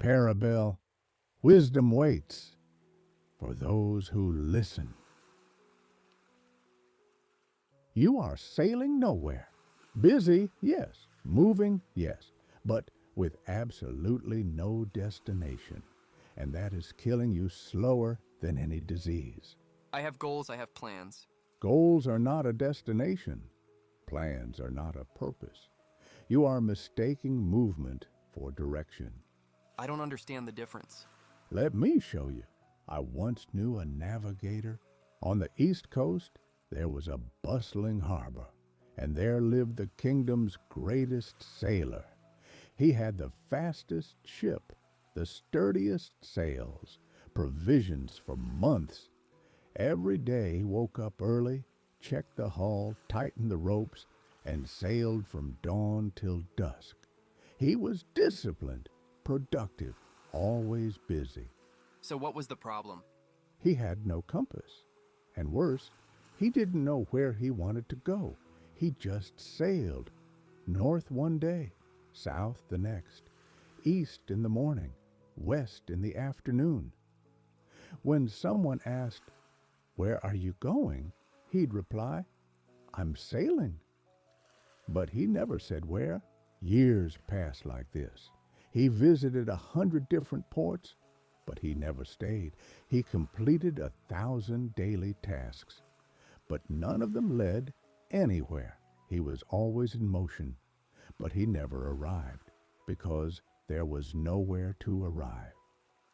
Parabel, wisdom waits for those who listen. You are sailing nowhere. Busy, yes. Moving, yes. But with absolutely no destination. And that is killing you slower than any disease. I have goals, I have plans. Goals are not a destination. Plans are not a purpose. You are mistaking movement for direction. I don't understand the difference. Let me show you. I once knew a navigator. On the East Coast, there was a bustling harbor, and there lived the kingdom's greatest sailor. He had the fastest ship, the sturdiest sails, provisions for months. Every day he woke up early, checked the hull, tightened the ropes, and sailed from dawn till dusk. He was disciplined, productive, always busy. So what was the problem? He had no compass. And worse, he didn't know where he wanted to go. He just sailed. North one day, south the next, east in the morning, west in the afternoon. When someone asked, "Where are you going?" he'd reply, "I'm sailing." But he never said where. Years passed like this. He visited 100 different ports, but he never stayed. He completed 1,000 daily tasks, but none of them led anywhere. He was always in motion, but he never arrived because there was nowhere to arrive.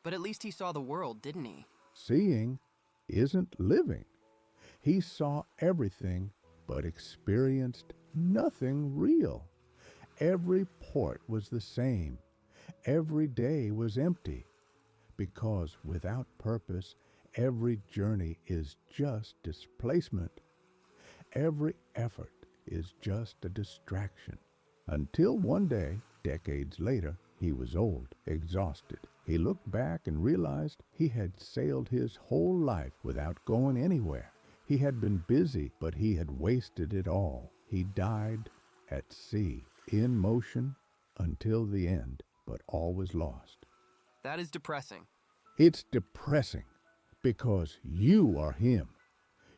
But at least he saw the world, didn't he? Seeing isn't living. He saw everything but experienced nothing real. Every port was the same. Every day was empty. Because without purpose, every journey is just displacement. Every effort is just a distraction. Until one day, decades later, he was old, exhausted. He looked back and realized he had sailed his whole life without going anywhere. He had been busy, but he had wasted it all. He died at sea, in motion until the end, but always lost. That is depressing. It's depressing because you are him.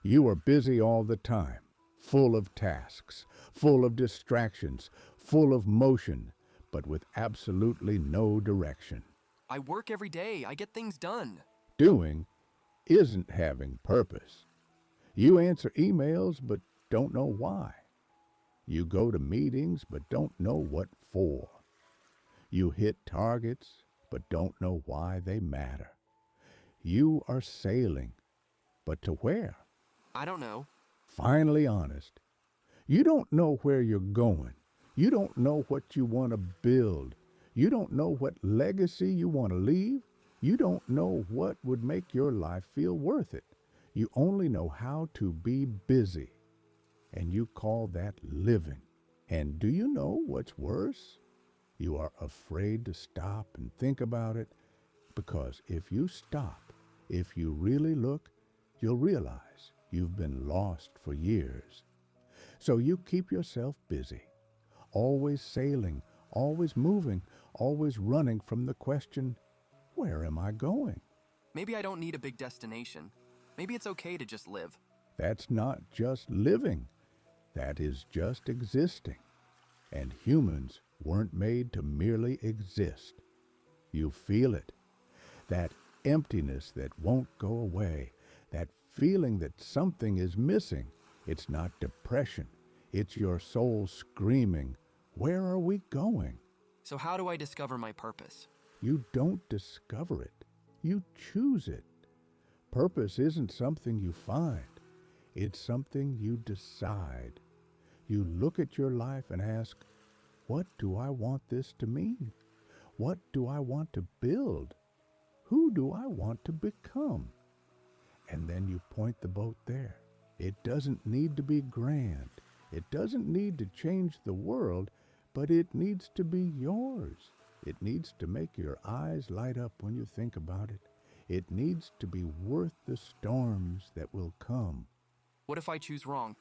You are busy all the time, full of tasks, full of distractions, full of motion, but with absolutely no direction. I work every day, I get things done. Doing isn't having purpose. You answer emails but don't know why. You go to meetings but don't know what for. You hit targets but don't know why they matter. You are sailing, but to where? I don't know. Finally honest. You don't know where you're going. You don't know what you want to build. You don't know what legacy you want to leave. You don't know what would make your life feel worth it. You only know how to be busy. And you call that living. And do you know what's worse? You are afraid to stop and think about it, because if you stop, if you really look, you'll realize you've been lost for years. So you keep yourself busy, always sailing, always moving, always running from the question, where am I going? Maybe I don't need a big destination. Maybe it's okay to just live. That's not just living. That is just existing. And humans weren't made to merely exist. You feel it. That emptiness that won't go away. That feeling that something is missing. It's not depression. It's your soul screaming, where are we going? So how do I discover my purpose? You don't discover it. You choose it. Purpose isn't something you find. It's something you decide. You look at your life and ask, what do I want this to mean? What do I want to build? Who do I want to become? And then you point the boat there. It doesn't need to be grand. It doesn't need to change the world, but it needs to be yours. It needs to make your eyes light up when you think about it. It needs to be worth the storms that will come. What if I choose wrong?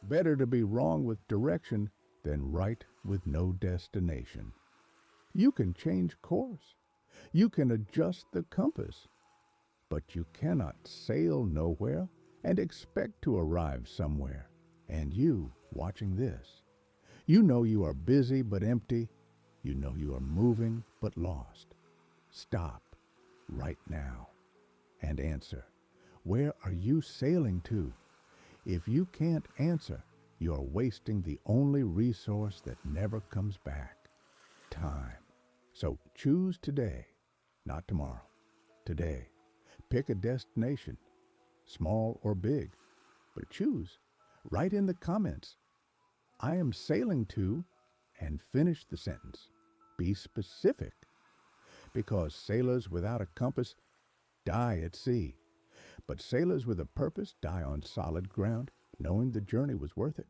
Better to be wrong with direction than right with no destination. You can change course. You can adjust the compass, but you cannot sail nowhere and expect to arrive somewhere. And you, watching this, you know you are busy but empty. You know you are moving but lost. Stop right now and answer. Where are you sailing to? If you can't answer, you are wasting the only resource that never comes back, time. So choose today, not tomorrow. Today, pick a destination, small or big, but choose. Write in the comments, I am sailing to, and finish the sentence. Be specific, because sailors without a compass die at sea, but sailors with a purpose die on solid ground, knowing the journey was worth it.